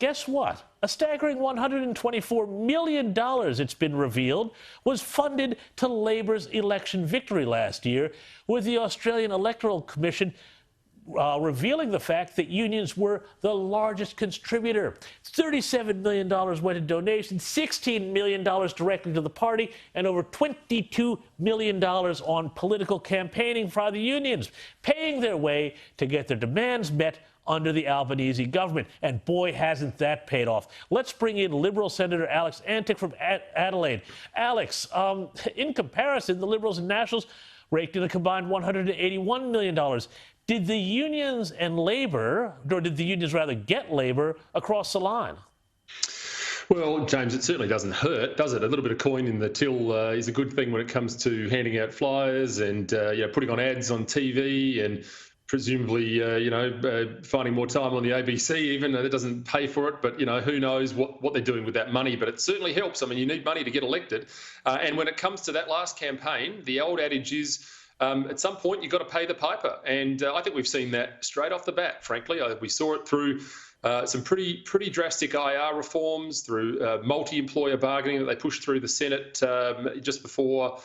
guess what? A staggering $124 million, it's been revealed, was funded to Labour's election victory last year, with the Australian Electoral Commission revealing the fact that unions were the largest contributor. $37 million went in donations, $16 million directly to the party, and over $22 million on political campaigning for the unions, paying their way to get their demands met under the Albanese government. And boy, hasn't that paid off. Let's bring in Liberal Senator Alex Antic from Adelaide. Alex, in comparison, the Liberals and Nationals raked in a combined $181 million. Did the unions and Labor, or did the unions rather get Labor across the line? Well, James, it certainly doesn't hurt, does it? A little bit of coin in the till is a good thing when it comes to handing out flyers and putting on ads on TV and presumably, finding more time on the ABC, even though that doesn't pay for it. But, who knows what they're doing with that money. But it certainly helps. I mean, you need money to get elected. And when it comes to that last campaign, the old adage is, at some point, you've got to pay the piper. And I think we've seen that straight off the bat, frankly. We saw it through some pretty drastic IR reforms, through multi-employer bargaining that they pushed through the Senate just before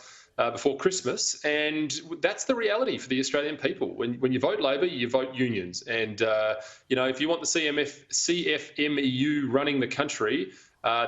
Christmas. And that's the reality for the Australian people. When you vote Labor, you vote unions. And, if you want the CFMEU running the country,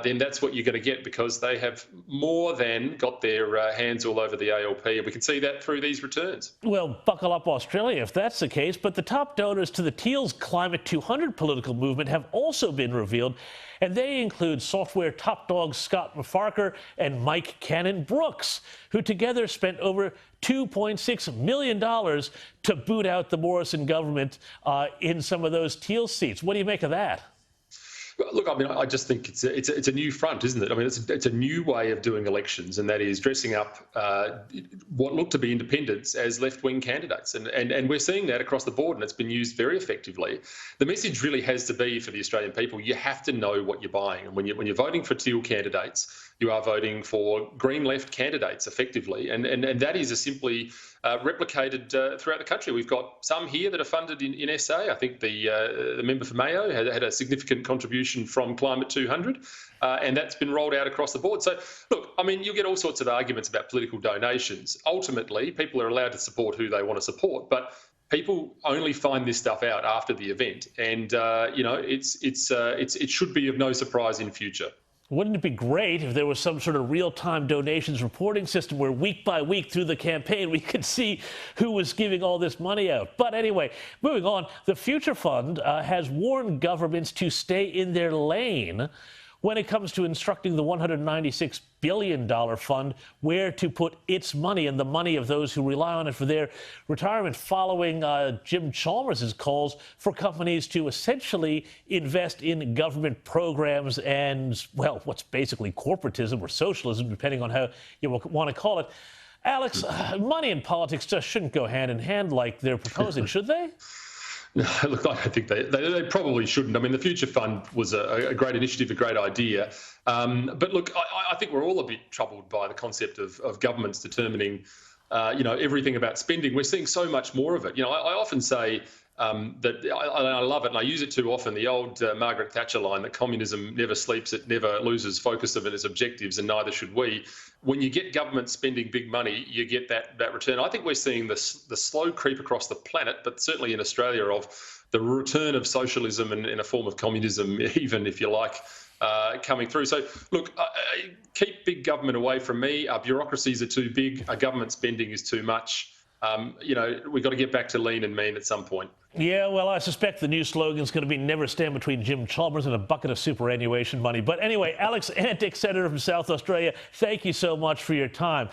then that's what you're going to get, because they have more than got their hands all over the ALP. And we can see that through these returns. Well, buckle up, Australia, if that's the case. But the top donors to the Teal's Climate 200 political movement have also been revealed, and they include software top dog Scott McFarker and Mike Cannon-Brooks, who together spent over $2.6 million to boot out the Morrison government in some of those Teal seats. What do you make of that? Look, I mean, I just think it's a new front, isn't it? I mean, it's a new way of doing elections, and that is dressing up what look to be independents as left-wing candidates. And we're seeing that across the board, and it's been used very effectively. The message really has to be for the Australian people, you have to know what you're buying. And when you're voting for Teal candidates, you are voting for green left candidates effectively. And that is simply replicated throughout the country. We've got some here that are funded in SA. I think the member for Mayo had a significant contribution from Climate 200, and that's been rolled out across the board. So, look, I mean, you'll get all sorts of arguments about political donations. Ultimately, people are allowed to support who they want to support, but people only find this stuff out after the event, and it should be of no surprise in future. Wouldn't it be great if there was some sort of real-time donations reporting system where week by week through the campaign we could see who was giving all this money out? But anyway, moving on, the Future Fund has warned governments to stay in their lane when it comes to instructing the $196 billion fund where to put its money and the money of those who rely on it for their retirement, following Jim Chalmers' calls for companies to essentially invest in government programs and, well, what's basically corporatism or socialism, depending on how you want to call it. Alex, money and politics just shouldn't go hand in hand like they're proposing, should they? No, look, I think they probably shouldn't. I mean, the Future Fund was a great initiative, a great idea. But look, I think we're all a bit troubled by the concept of governments determining, everything about spending. We're seeing so much more of it. I often say that I love it, and I use it too often, the old Margaret Thatcher line that communism never sleeps, it never loses focus of its objectives, and neither should we. When you get government spending big money, you get that return. I think we're seeing the slow creep across the planet, but certainly in Australia, of the return of socialism and a form of communism, even if you like, coming through. So, look, keep big government away from me. Our bureaucracies are too big. Our government spending is too much. We've got to get back to lean and mean at some point. Yeah, well, I suspect the new slogan is going to be never stand between Jim Chalmers and a bucket of superannuation money. But anyway, Alex Antic, Senator from South Australia, thank you so much for your time.